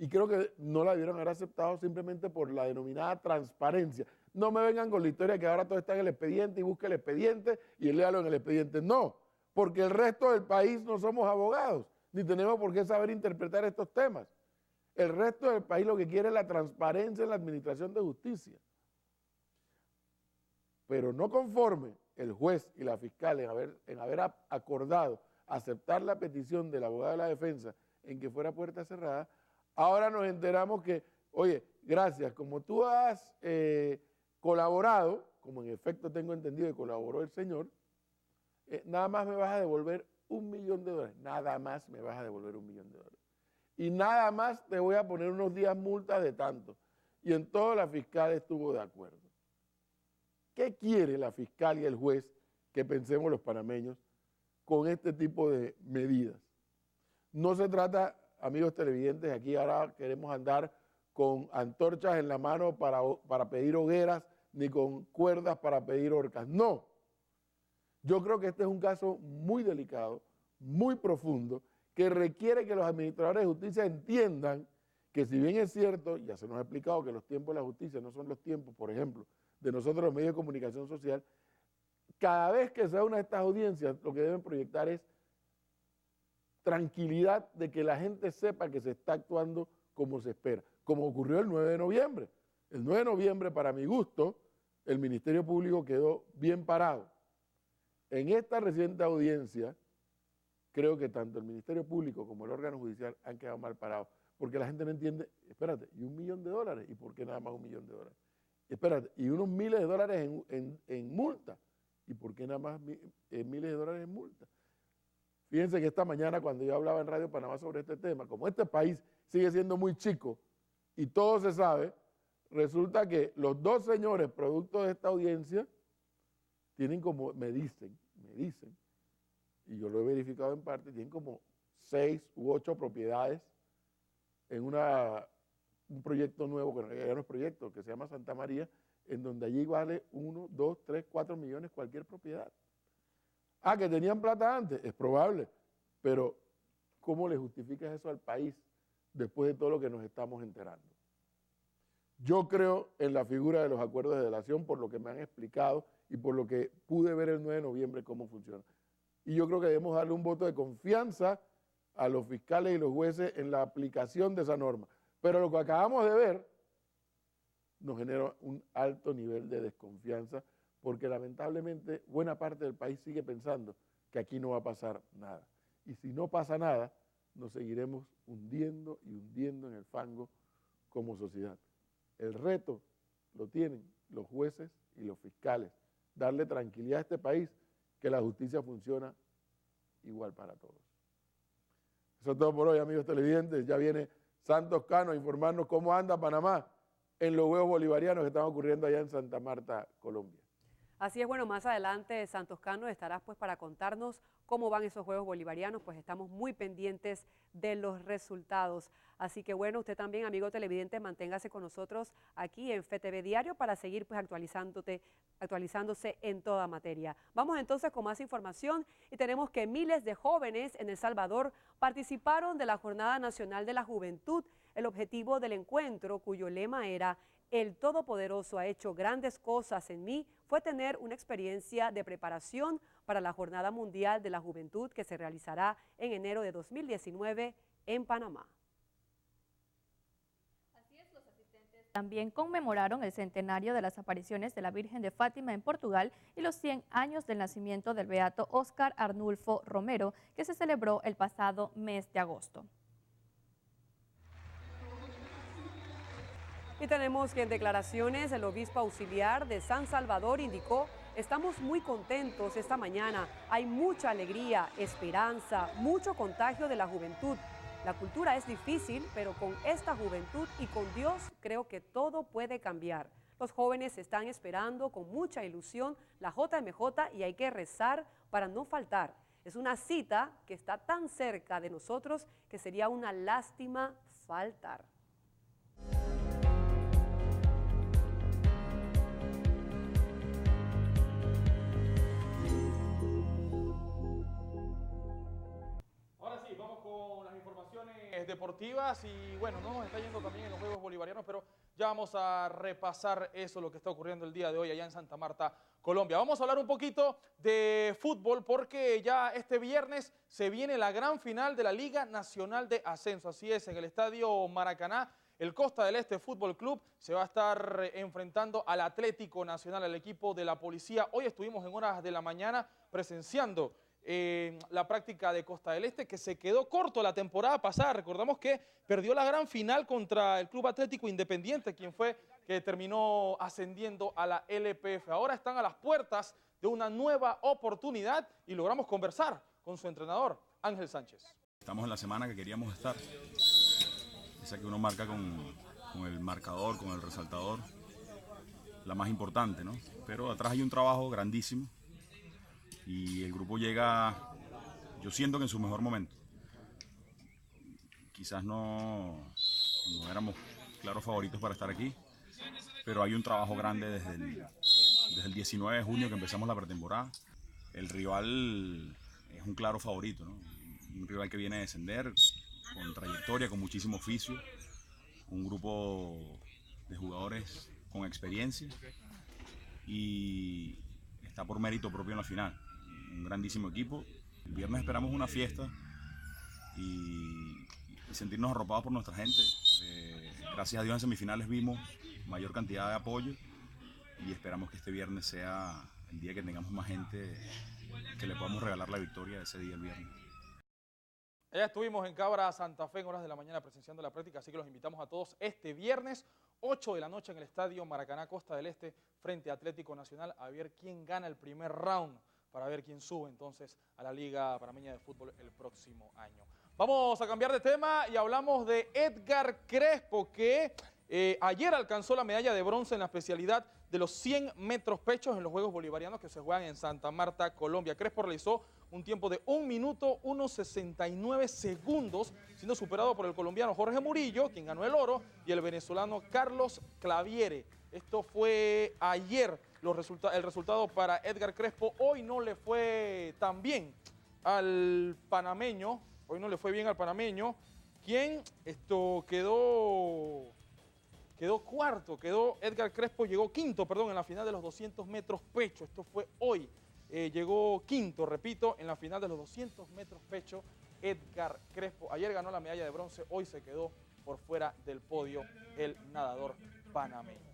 Y creo que no la debieron haber aceptado simplemente por la denominada transparencia. No me vengan con la historia que ahora todo está en el expediente y busque el expediente y léalo en el expediente. No, porque el resto del país no somos abogados, ni tenemos por qué saber interpretar estos temas. El resto del país lo que quiere es la transparencia en la administración de justicia. Pero no conforme el juez y la fiscal en haber acordado aceptar la petición del abogado de la defensa en que fuera puerta cerrada, ahora nos enteramos que, oye, gracias, como tú has colaborado, como en efecto tengo entendido que colaboró el señor, nada más me vas a devolver $1 millón, nada más me vas a devolver $1 millón. Y nada más te voy a poner unos días multas de tanto. Y en todo la fiscal estuvo de acuerdo. ¿Qué quiere la fiscal y el juez que pensemos los panameños con este tipo de medidas? No se trata, amigos televidentes, aquí ahora queremos andar con antorchas en la mano para pedir hogueras, ni con cuerdas para pedir horcas. No. Yo creo que este es un caso muy delicado, muy profundo, que requiere que los administradores de justicia entiendan que si bien es cierto, ya se nos ha explicado que los tiempos de la justicia no son los tiempos, por ejemplo, de nosotros los medios de comunicación social, cada vez que sea una de estas audiencias, lo que deben proyectar es tranquilidad de que la gente sepa que se está actuando como se espera, como ocurrió el 9 de noviembre. El 9 de noviembre, para mi gusto, el Ministerio Público quedó bien parado. En esta reciente audiencia, creo que tanto el Ministerio Público como el órgano judicial han quedado mal parados, porque la gente no entiende, espérate, ¿y $1 millón? ¿Y por qué nada más $1 millón? Espérate, ¿y unos miles de dólares en multa? ¿Y por qué nada más miles de dólares en multa? Fíjense que esta mañana cuando yo hablaba en Radio Panamá sobre este tema, como este país sigue siendo muy chico y todo se sabe, resulta que los dos señores producto de esta audiencia tienen como, me dicen, y yo lo he verificado en parte, tienen como 6 u 8 propiedades en un proyecto nuevo, que ya no es proyecto, que se llama Santa María, en donde allí vale 1, 2, 3, 4 millones cualquier propiedad. Ah, que tenían plata antes, es probable, pero ¿cómo le justificas eso al país después de todo lo que nos estamos enterando? Yo creo en la figura de los acuerdos de delación por lo que me han explicado y por lo que pude ver el 9 de noviembre cómo funciona. Y yo creo que debemos darle un voto de confianza a los fiscales y los jueces en la aplicación de esa norma. Pero lo que acabamos de ver nos genera un alto nivel de desconfianza porque lamentablemente buena parte del país sigue pensando que aquí no va a pasar nada. Y si no pasa nada, nos seguiremos hundiendo y hundiendo en el fango como sociedad. El reto lo tienen los jueces y los fiscales, darle tranquilidad a este país, que la justicia funciona igual para todos. Eso es todo por hoy, amigos televidentes. Ya viene Santos Cano a informarnos cómo anda Panamá en los Juegos Bolivarianos que están ocurriendo allá en Santa Marta, Colombia. Así es, bueno, más adelante Santos Cano estará pues para contarnos cómo van esos Juegos Bolivarianos, pues estamos muy pendientes de los resultados. Así que bueno, usted también, amigo televidente, manténgase con nosotros aquí en FTV Diario para seguir pues actualizándose en toda materia. Vamos entonces con más información y tenemos que miles de jóvenes en El Salvador participaron de la Jornada Nacional de la Juventud. El objetivo del encuentro, cuyo lema era "El Todopoderoso ha hecho grandes cosas en mí", fue tener una experiencia de preparación para la Jornada Mundial de la Juventud que se realizará en enero de 2019 en Panamá. También conmemoraron el centenario de las apariciones de la Virgen de Fátima en Portugal y los 100 años del nacimiento del beato Óscar Arnulfo Romero, que se celebró el pasado mes de agosto. Y tenemos que en declaraciones el obispo auxiliar de San Salvador indicó: estamos muy contentos esta mañana, hay mucha alegría, esperanza, mucho contagio de la juventud. La cultura es difícil, pero con esta juventud y con Dios creo que todo puede cambiar. Los jóvenes están esperando con mucha ilusión la JMJ y hay que rezar para no faltar. Es una cita que está tan cerca de nosotros que sería una lástima faltar. Deportivas y bueno, no nos está yendo también en los Juegos Bolivarianos, pero ya vamos a repasar eso, lo que está ocurriendo el día de hoy allá en Santa Marta, Colombia. Vamos a hablar un poquito de fútbol porque ya este viernes se viene la gran final de la Liga Nacional de Ascenso. Así es, en el Estadio Maracaná El Costa del Este Fútbol Club se va a estar enfrentando al Atlético Nacional, al equipo de la policía. Hoy estuvimos en horas de la mañana presenciando la práctica de Costa del Este, que se quedó corto la temporada pasada. Recordamos que perdió la gran final contra el Club Atlético Independiente, quien fue que terminó ascendiendo a la LPF. Ahora están a las puertas de una nueva oportunidad y logramos conversar con su entrenador, Ángel Sánchez. Estamos en la semana que queríamos estar. Esa que uno marca con el marcador, con el resaltador, la más importante, ¿no? Pero atrás hay un trabajo grandísimo. Y el grupo llega, yo siento que en su mejor momento. Quizás no éramos claros favoritos para estar aquí, pero hay un trabajo grande desde el 19 de junio que empezamos la pretemporada. El rival es un claro favorito, ¿no? Un rival que viene a descender, con trayectoria, con muchísimo oficio, un grupo de jugadores con experiencia y está por mérito propio en la final. Un grandísimo equipo. El viernes esperamos una fiesta y sentirnos arropados por nuestra gente. Gracias a Dios en semifinales vimos mayor cantidad de apoyo y esperamos que este viernes sea el día que tengamos más gente que le podamos regalar la victoria ese día el viernes. Ya estuvimos en Cabra, Santa Fe, en horas de la mañana presenciando la práctica, así que los invitamos a todos este viernes, 8 de la noche en el Estadio Maracaná, Costa del Este, frente a Atlético Nacional, a ver quién gana el primer round, para ver quién sube entonces a la Liga Panameña de Fútbol el próximo año. Vamos a cambiar de tema y hablamos de Edgar Crespo, que ayer alcanzó la medalla de bronce en la especialidad de los 100 metros pechos en los Juegos Bolivarianos que se juegan en Santa Marta, Colombia. Crespo realizó un tiempo de 1 minuto 1:69 segundos, siendo superado por el colombiano Jorge Murillo, quien ganó el oro, y el venezolano Carlos Claviere. Esto fue ayer el resultado para Edgar Crespo. Hoy no le fue tan bien al panameño, quien quedó cuarto, Edgar Crespo llegó quinto, en la final de los 200 metros pecho. Esto fue hoy. Llegó quinto, repito, en la final de los 200 metros pecho, Edgar Crespo. Ayer ganó la medalla de bronce, hoy se quedó por fuera del podio el nadador panameño.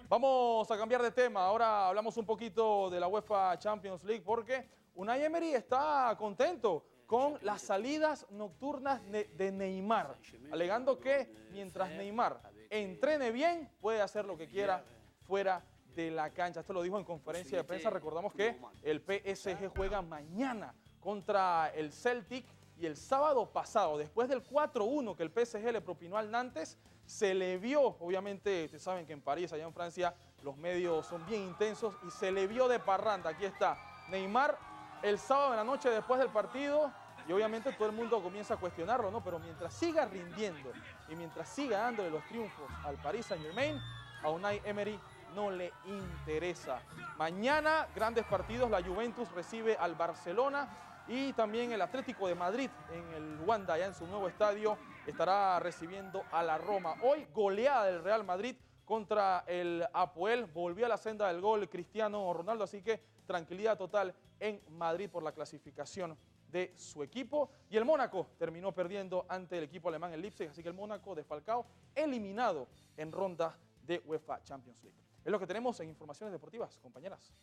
Vamos a cambiar de tema, ahora hablamos un poquito de la UEFA Champions League porque Unai Emery está contento con las salidas nocturnas de Neymar, alegando que mientras Neymar entrene bien, puede hacer lo que quiera fuera de la cancha. Esto lo dijo en conferencia de prensa. Recordamos que el PSG juega mañana contra el Celtic y el sábado pasado, después del 4-1 que el PSG le propinó al Nantes, se le vio, obviamente, ustedes saben que en París, allá en Francia, los medios son bien intensos y se le vio de parranda. Aquí está Neymar el sábado en la noche después del partido y obviamente todo el mundo comienza a cuestionarlo, ¿no? Pero mientras siga rindiendo y mientras siga dándole los triunfos al Paris Saint-Germain, a Unai Emery no le interesa. Mañana, grandes partidos, la Juventus recibe al Barcelona y también el Atlético de Madrid en el Wanda, allá en su nuevo estadio, estará recibiendo a la Roma. Hoy, goleada del Real Madrid contra el Apoel. Volvió a la senda del gol Cristiano Ronaldo, así que tranquilidad total en Madrid por la clasificación de su equipo. Y el Mónaco terminó perdiendo ante el equipo alemán, el Leipzig, así que el Mónaco de Falcao eliminado en ronda de UEFA Champions League. Es lo que tenemos en Informaciones Deportivas, compañeras.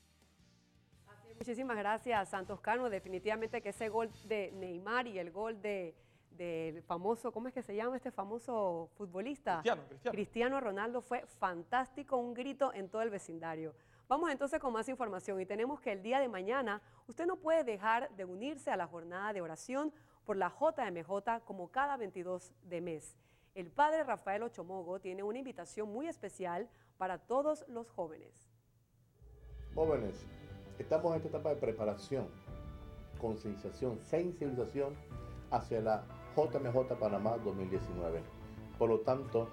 Muchísimas gracias, Santos Cano. Definitivamente que ese gol de Neymar y el gol del famoso, ¿cómo es que se llama este famoso futbolista? Cristiano Ronaldo fue fantástico, un grito en todo el vecindario. Vamos entonces con más información y tenemos que el día de mañana usted no puede dejar de unirse a la jornada de oración por la JMJ como cada 22 de mes. El padre Rafael Ochomogo tiene una invitación muy especial para todos los jóvenes. Jóvenes, estamos en esta etapa de preparación, concienciación, sensibilización hacia la JMJ Panamá 2019. Por lo tanto,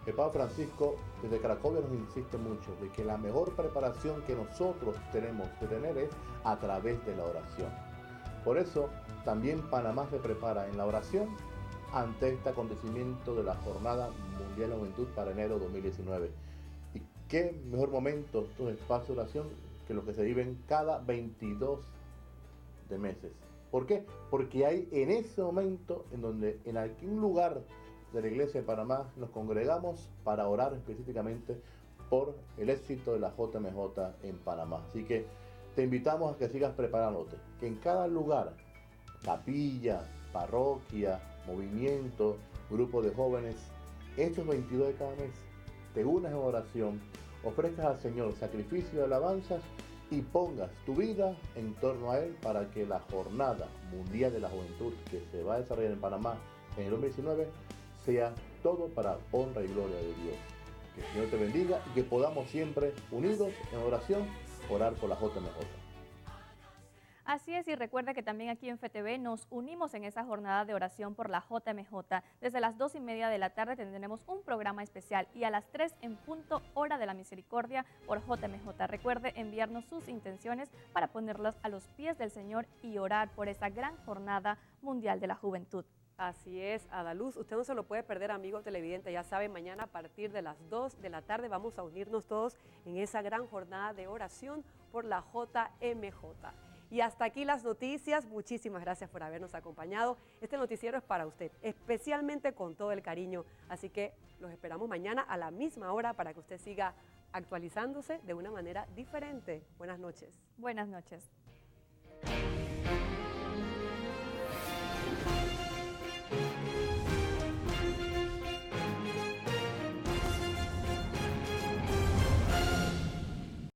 el Papa Francisco desde Cracovia nos insiste mucho de que la mejor preparación que nosotros tenemos que tener es a través de la oración. Por eso, también Panamá se prepara en la oración ante este acontecimiento de la Jornada Mundial de la Juventud para enero 2019. Y qué mejor momento estos espacios de oración que los que se viven cada 22 de meses. ¿Por qué? Porque hay en ese momento en donde en algún lugar de la Iglesia de Panamá nos congregamos para orar específicamente por el éxito de la JMJ en Panamá. Así que te invitamos a que sigas preparándote, que en cada lugar, capilla, parroquia, movimiento, grupo de jóvenes, Hechos 22 de cada mes, te unas en oración, ofrezcas al Señor sacrificio de alabanzas y pongas tu vida en torno a Él para que la Jornada Mundial de la Juventud que se va a desarrollar en Panamá en el 2019 sea todo para honra y gloria de Dios. Que el Señor te bendiga y que podamos siempre, unidos en oración, orar por la JMJ. Así es, y recuerda que también aquí en FETV nos unimos en esa jornada de oración por la JMJ. Desde las 2:30 de la tarde tendremos un programa especial y a las 3 en punto, hora de la misericordia por JMJ. Recuerde enviarnos sus intenciones para ponerlas a los pies del Señor y orar por esa gran jornada mundial de la juventud. Así es, Adaluz, usted no se lo puede perder, amigo televidente, ya sabe, mañana a partir de las 2 de la tarde vamos a unirnos todos en esa gran jornada de oración por la JMJ. Y hasta aquí las noticias, muchísimas gracias por habernos acompañado. Este noticiero es para usted, especialmente con todo el cariño, así que los esperamos mañana a la misma hora para que usted siga actualizándose de una manera diferente. Buenas noches. Buenas noches.